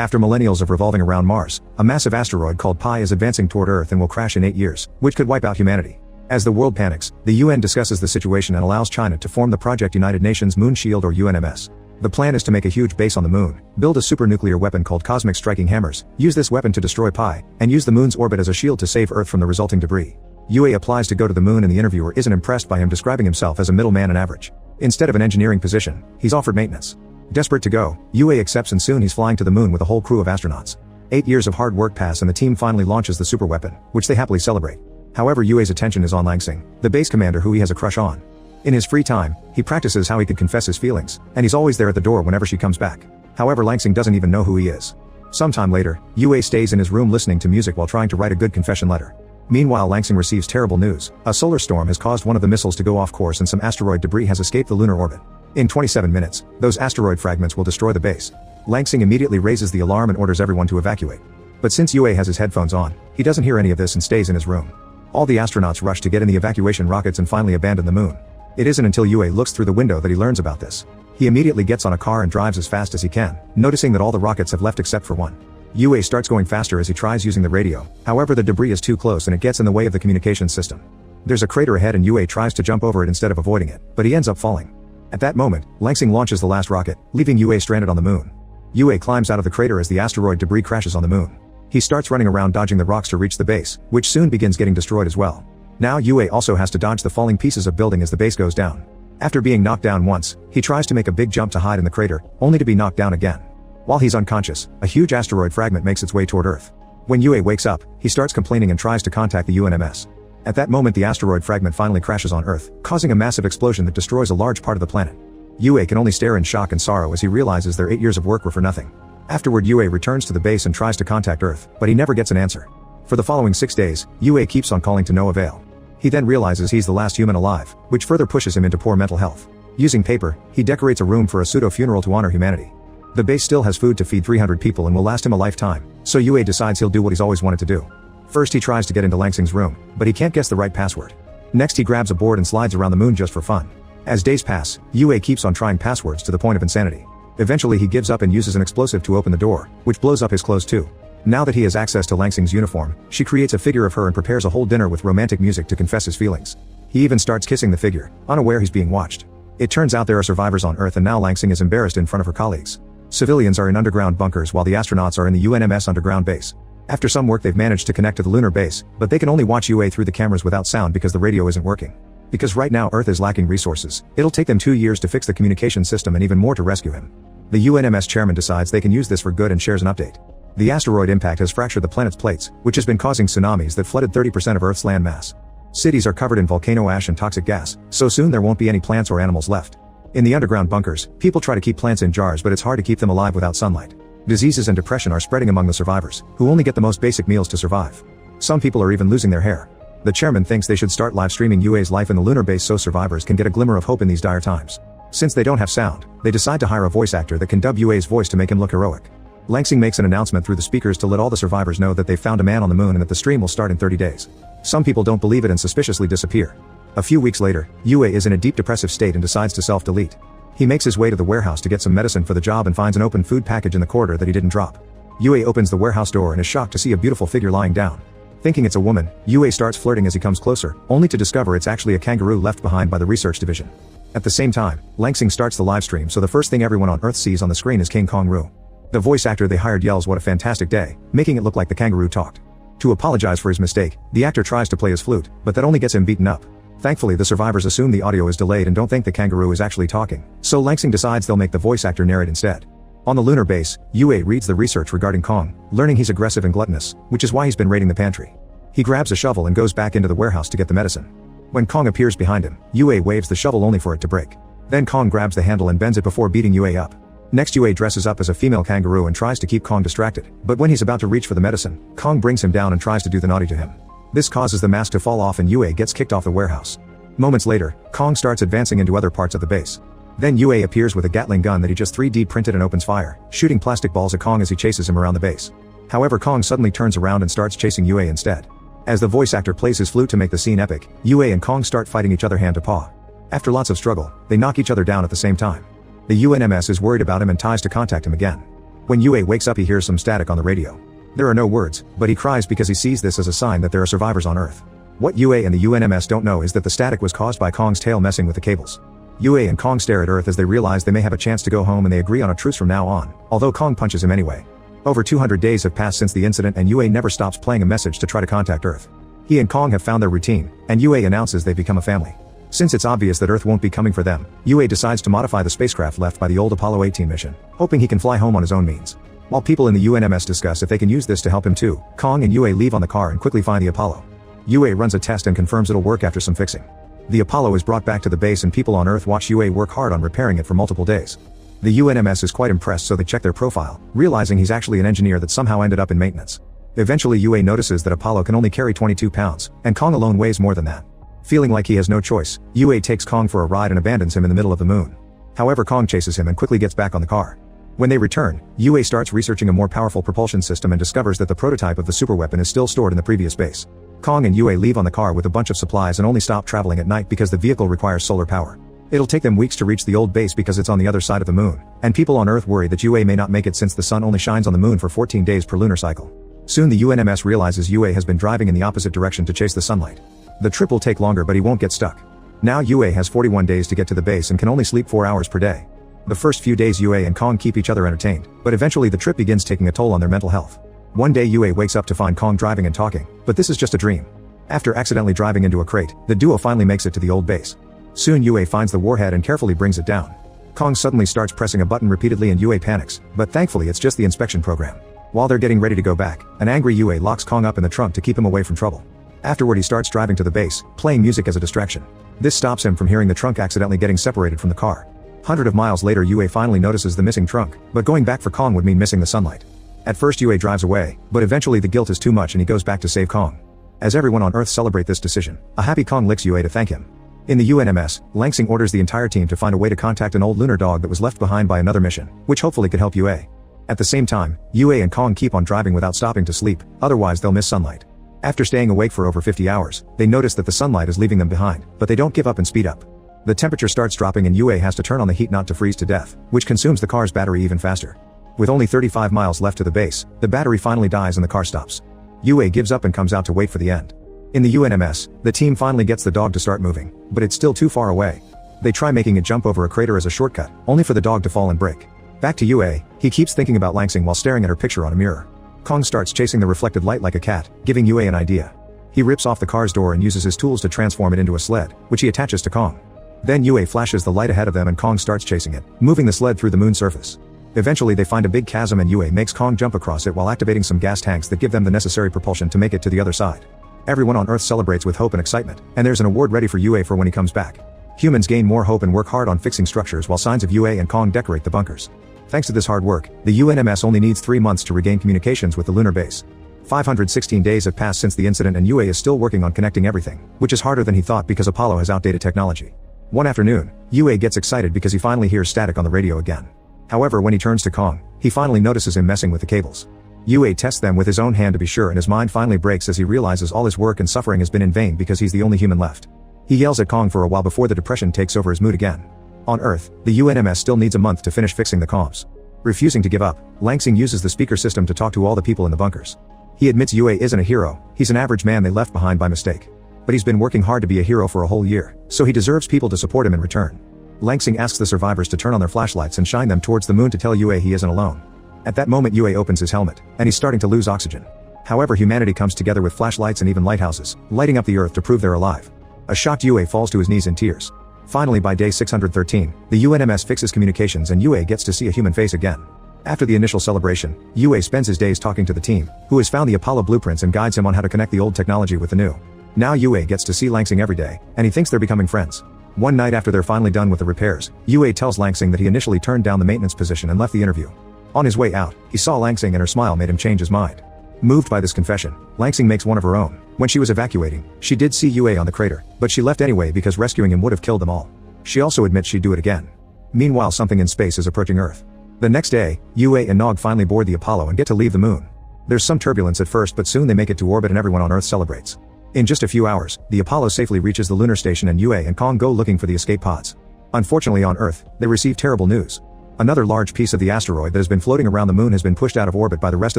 After millennials of revolving around Mars, a massive asteroid called Pi is advancing toward Earth and will crash in 8 years, which could wipe out humanity. As the world panics, the UN discusses the situation and allows China to form the Project United Nations Moon Shield or UNMS. The plan is to make a huge base on the moon, build a supernuclear weapon called cosmic striking hammers, use this weapon to destroy Pi, and use the moon's orbit as a shield to save Earth from the resulting debris. UA applies to go to the moon and the interviewer isn't impressed by him describing himself as a middleman and average. Instead of an engineering position, he's offered maintenance. Desperate to go, UA accepts and soon he's flying to the moon with a whole crew of astronauts. 8 years of hard work pass and the team finally launches the superweapon, which they happily celebrate. However, UA's attention is on Langsing, the base commander who he has a crush on. In his free time, he practices how he could confess his feelings, and he's always there at the door whenever she comes back. However, Langsing doesn't even know who he is. Sometime later, UA stays in his room listening to music while trying to write a good confession letter. Meanwhile, Langsing receives terrible news. A solar storm has caused one of the missiles to go off course and some asteroid debris has escaped the lunar orbit. In 27 minutes, those asteroid fragments will destroy the base. Langsing immediately raises the alarm and orders everyone to evacuate. But since UA has his headphones on, he doesn't hear any of this and stays in his room. All the astronauts rush to get in the evacuation rockets and finally abandon the moon. It isn't until UA looks through the window that he learns about this. He immediately gets on a car and drives as fast as he can, noticing that all the rockets have left except for one. UA starts going faster as he tries using the radio, however the debris is too close and it gets in the way of the communications system. There's a crater ahead and UA tries to jump over it instead of avoiding it, but he ends up falling. At that moment, Langsing launches the last rocket, leaving UA stranded on the moon. UA climbs out of the crater as the asteroid debris crashes on the moon. He starts running around dodging the rocks to reach the base, which soon begins getting destroyed as well. Now UA also has to dodge the falling pieces of building as the base goes down. After being knocked down once, he tries to make a big jump to hide in the crater, only to be knocked down again. While he's unconscious, a huge asteroid fragment makes its way toward Earth. When UA wakes up, he starts complaining and tries to contact the UNMS. At that moment the asteroid fragment finally crashes on Earth, causing a massive explosion that destroys a large part of the planet. UA can only stare in shock and sorrow as he realizes their 8 years of work were for nothing. Afterward UA returns to the base and tries to contact Earth, but he never gets an answer. For the following 6 days, UA keeps on calling to no avail. He then realizes he's the last human alive, which further pushes him into poor mental health. Using paper, he decorates a room for a pseudo-funeral to honor humanity. The base still has food to feed 300 people and will last him a lifetime, so UA decides he'll do what he's always wanted to do. First he tries to get into Langsing's room, but he can't guess the right password. Next he grabs a board and slides around the moon just for fun. As days pass, UA keeps on trying passwords to the point of insanity. Eventually he gives up and uses an explosive to open the door, which blows up his clothes too. Now that he has access to Langsing's uniform, she creates a figure of her and prepares a whole dinner with romantic music to confess his feelings. He even starts kissing the figure, unaware he's being watched. It turns out there are survivors on Earth and now Langsing is embarrassed in front of her colleagues. Civilians are in underground bunkers while the astronauts are in the UNMS underground base. After some work they've managed to connect to the lunar base, but they can only watch UA through the cameras without sound because the radio isn't working. Because right now Earth is lacking resources, it'll take them 2 years to fix the communication system and even more to rescue him. The UNMS chairman decides they can use this for good and shares an update. The asteroid impact has fractured the planet's plates, which has been causing tsunamis that flooded 30% of Earth's land mass. Cities are covered in volcano ash and toxic gas, so soon there won't be any plants or animals left. In the underground bunkers, people try to keep plants in jars but it's hard to keep them alive without sunlight. Diseases and depression are spreading among the survivors, who only get the most basic meals to survive. Some people are even losing their hair. The chairman thinks they should start live streaming UA's life in the lunar base so survivors can get a glimmer of hope in these dire times. Since they don't have sound, they decide to hire a voice actor that can dub UA's voice to make him look heroic. Langsing makes an announcement through the speakers to let all the survivors know that they've found a man on the moon and that the stream will start in 30 days. Some people don't believe it and suspiciously disappear. A few weeks later, UA is in a deep depressive state and decides to self-delete. He makes his way to the warehouse to get some medicine for the job and finds an open food package in the corridor that he didn't drop. UA opens the warehouse door and is shocked to see a beautiful figure lying down. Thinking it's a woman, UA starts flirting as he comes closer, only to discover it's actually a kangaroo left behind by the research division. At the same time, Langsing starts the live stream so the first thing everyone on Earth sees on the screen is King Kong-Roo. The voice actor they hired yells what a fantastic day, making it look like the kangaroo talked. To apologize for his mistake, the actor tries to play his flute, but that only gets him beaten up. Thankfully the survivors assume the audio is delayed and don't think the kangaroo is actually talking, so Langsing decides they'll make the voice actor narrate instead. On the lunar base, UA reads the research regarding Kong, learning he's aggressive and gluttonous, which is why he's been raiding the pantry. He grabs a shovel and goes back into the warehouse to get the medicine. When Kong appears behind him, UA waves the shovel only for it to break. Then Kong grabs the handle and bends it before beating UA up. Next UA dresses up as a female kangaroo and tries to keep Kong distracted, but when he's about to reach for the medicine, Kong brings him down and tries to do the naughty to him. This causes the mask to fall off and UA gets kicked off the warehouse. Moments later, Kong starts advancing into other parts of the base. Then UA appears with a Gatling gun that he just 3D printed and opens fire, shooting plastic balls at Kong as he chases him around the base. However, Kong suddenly turns around and starts chasing UA instead. As the voice actor plays his flute to make the scene epic, UA and Kong start fighting each other hand to paw. After lots of struggle, they knock each other down at the same time. The UNMS is worried about him and tries to contact him again. When Yue wakes up he hears some static on the radio. There are no words, but he cries because he sees this as a sign that there are survivors on Earth. What Yue and the UNMS don't know is that the static was caused by Kong's tail messing with the cables. Yue and Kong stare at Earth as they realize they may have a chance to go home, and they agree on a truce from now on, although Kong punches him anyway. Over 200 days have passed since the incident, and Yue never stops playing a message to try to contact Earth. He and Kong have found their routine, and Yue announces they've become a family. Since it's obvious that Earth won't be coming for them, Yue decides to modify the spacecraft left by the old Apollo 18 mission, hoping he can fly home on his own means. While people in the UNMS discuss if they can use this to help him too, Kong and Yue leave on the car and quickly find the Apollo. Yue runs a test and confirms it'll work after some fixing. The Apollo is brought back to the base, and people on Earth watch Yue work hard on repairing it for multiple days. The UNMS is quite impressed, so they check their profile, realizing he's actually an engineer that somehow ended up in maintenance. Eventually Yue notices that Apollo can only carry 22 pounds, and Kong alone weighs more than that. Feeling like he has no choice, Yue takes Kong for a ride and abandons him in the middle of the moon. However, Kong chases him and quickly gets back on the car. When they return, Yue starts researching a more powerful propulsion system and discovers that the prototype of the superweapon is still stored in the previous base. Kong and Yue leave on the car with a bunch of supplies and only stop traveling at night because the vehicle requires solar power. It'll take them weeks to reach the old base because it's on the other side of the moon, and people on Earth worry that Yue may not make it since the sun only shines on the moon for 14 days per lunar cycle. Soon the UNMS realizes Yue has been driving in the opposite direction to chase the sunlight. The trip will take longer, but he won't get stuck. Now Yue has 41 days to get to the base and can only sleep 4 hours per day. The first few days Yue and Kong keep each other entertained, but eventually the trip begins taking a toll on their mental health. One day Yue wakes up to find Kong driving and talking, but this is just a dream. After accidentally driving into a crate, the duo finally makes it to the old base. Soon Yue finds the warhead and carefully brings it down. Kong suddenly starts pressing a button repeatedly and Yue panics, but thankfully it's just the inspection program. While they're getting ready to go back, an angry Yue locks Kong up in the trunk to keep him away from trouble. Afterward he starts driving to the base, playing music as a distraction. This stops him from hearing the trunk accidentally getting separated from the car. Hundreds of miles later Yue finally notices the missing trunk, but going back for Kong would mean missing the sunlight. At first Yue drives away, but eventually the guilt is too much and he goes back to save Kong. As everyone on Earth celebrate this decision, a happy Kong licks Yue to thank him. In the UNMS, Langsing orders the entire team to find a way to contact an old lunar dog that was left behind by another mission, which hopefully could help Yue. At the same time, Yue and Kong keep on driving without stopping to sleep, otherwise they'll miss sunlight. After staying awake for over 50 hours, they notice that the sunlight is leaving them behind, but they don't give up and speed up. The temperature starts dropping and Yue has to turn on the heat not to freeze to death, which consumes the car's battery even faster. With only 35 miles left to the base, the battery finally dies and the car stops. Yue gives up and comes out to wait for the end. In the UNMS, the team finally gets the dog to start moving, but it's still too far away. They try making it jump over a crater as a shortcut, only for the dog to fall and break. Back to Yue, he keeps thinking about Langsing while staring at her picture on a mirror. Kong starts chasing the reflected light like a cat, giving Yue an idea. He rips off the car's door and uses his tools to transform it into a sled, which he attaches to Kong. Then Yue flashes the light ahead of them and Kong starts chasing it, moving the sled through the moon surface. Eventually they find a big chasm and Yue makes Kong jump across it while activating some gas tanks that give them the necessary propulsion to make it to the other side. Everyone on Earth celebrates with hope and excitement, and there's an award ready for Yue for when he comes back. Humans gain more hope and work hard on fixing structures while signs of Yue and Kong decorate the bunkers. Thanks to this hard work, the UNMS only needs 3 months to regain communications with the lunar base. 516 days have passed since the incident and Yue is still working on connecting everything, which is harder than he thought because Apollo has outdated technology. One afternoon, Yue gets excited because he finally hears static on the radio again. However, when he turns to Kong, he finally notices him messing with the cables. Yue tests them with his own hand to be sure and his mind finally breaks as he realizes all his work and suffering has been in vain because he's the only human left. He yells at Kong for a while before the depression takes over his mood again. On Earth, the UNMS still needs a month to finish fixing the comms. Refusing to give up, Langsing uses the speaker system to talk to all the people in the bunkers. He admits Yue isn't a hero, he's an average man they left behind by mistake. But he's been working hard to be a hero for a whole year, so he deserves people to support him in return. Langsing asks the survivors to turn on their flashlights and shine them towards the moon to tell Yue he isn't alone. At that moment Yue opens his helmet, and he's starting to lose oxygen. However, humanity comes together with flashlights and even lighthouses, lighting up the Earth to prove they're alive. A shocked Yue falls to his knees in tears. Finally, by day 613, the UNMS fixes communications and Yue gets to see a human face again. After the initial celebration, Yue spends his days talking to the team, who has found the Apollo blueprints and guides him on how to connect the old technology with the new. Now Yue gets to see Langsing every day, and he thinks they're becoming friends. One night after they're finally done with the repairs, Yue tells Langsing that he initially turned down the maintenance position and left the interview. On his way out, he saw Langsing and her smile made him change his mind. Moved by this confession, Langsing makes one of her own. When she was evacuating, she did see Yue on the crater, but she left anyway because rescuing him would have killed them all. She also admits she'd do it again. Meanwhile, something in space is approaching Earth. The next day, Yue and Nog finally board the Apollo and get to leave the moon. There's some turbulence at first, but soon they make it to orbit and everyone on Earth celebrates. In just a few hours, the Apollo safely reaches the lunar station and Yue and Kong go looking for the escape pods. Unfortunately on Earth, they receive terrible news. Another large piece of the asteroid that has been floating around the moon has been pushed out of orbit by the rest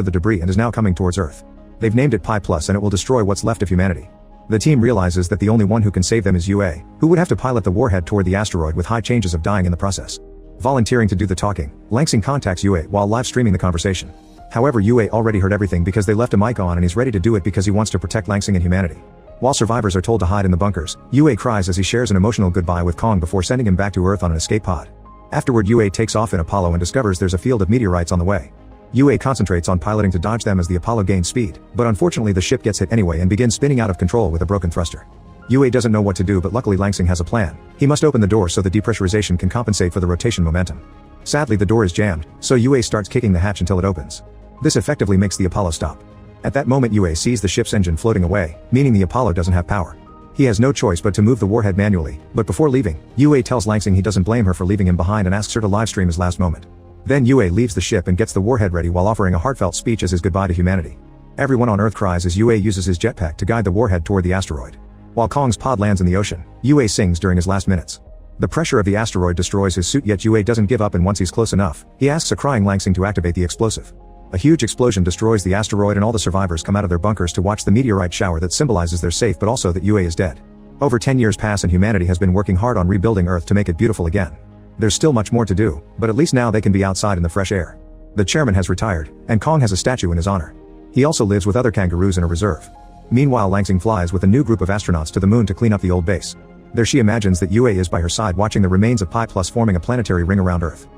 of the debris and is now coming towards Earth. They've named it Pi Plus and it will destroy what's left of humanity. The team realizes that the only one who can save them is UA, who would have to pilot the warhead toward the asteroid with high chances of dying in the process. Volunteering to do the talking, Langsing contacts UA while live streaming the conversation. However, UA already heard everything because they left a mic on and he's ready to do it because he wants to protect Langsing and humanity. While survivors are told to hide in the bunkers, UA cries as he shares an emotional goodbye with Kong before sending him back to Earth on an escape pod. Afterward, UA takes off in Apollo and discovers there's a field of meteorites on the way. UA concentrates on piloting to dodge them as the Apollo gains speed, but unfortunately the ship gets hit anyway and begins spinning out of control with a broken thruster. UA doesn't know what to do, but luckily Langsing has a plan. He must open the door so the depressurization can compensate for the rotation momentum. Sadly, the door is jammed, so UA starts kicking the hatch until it opens. This effectively makes the Apollo stop. At that moment, UA sees the ship's engine floating away, meaning the Apollo doesn't have power. He has no choice but to move the warhead manually, but before leaving, UA tells Langsing he doesn't blame her for leaving him behind and asks her to livestream his last moment. Then UA leaves the ship and gets the warhead ready while offering a heartfelt speech as his goodbye to humanity. Everyone on Earth cries as UA uses his jetpack to guide the warhead toward the asteroid. While Kong's pod lands in the ocean, UA sings during his last minutes. The pressure of the asteroid destroys his suit, yet UA doesn't give up, and once he's close enough, he asks a crying Langsing to activate the explosive. A huge explosion destroys the asteroid and all the survivors come out of their bunkers to watch the meteorite shower that symbolizes they're safe but also that UA is dead. Over 10 years pass and humanity has been working hard on rebuilding Earth to make it beautiful again. There's still much more to do, but at least now they can be outside in the fresh air. The chairman has retired, and Kong has a statue in his honor. He also lives with other kangaroos in a reserve. Meanwhile, Langsing flies with a new group of astronauts to the moon to clean up the old base. There she imagines that UA is by her side watching the remains of Pi Plus forming a planetary ring around Earth.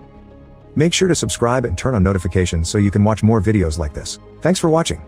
Make sure to subscribe and turn on notifications so you can watch more videos like this. Thanks for watching.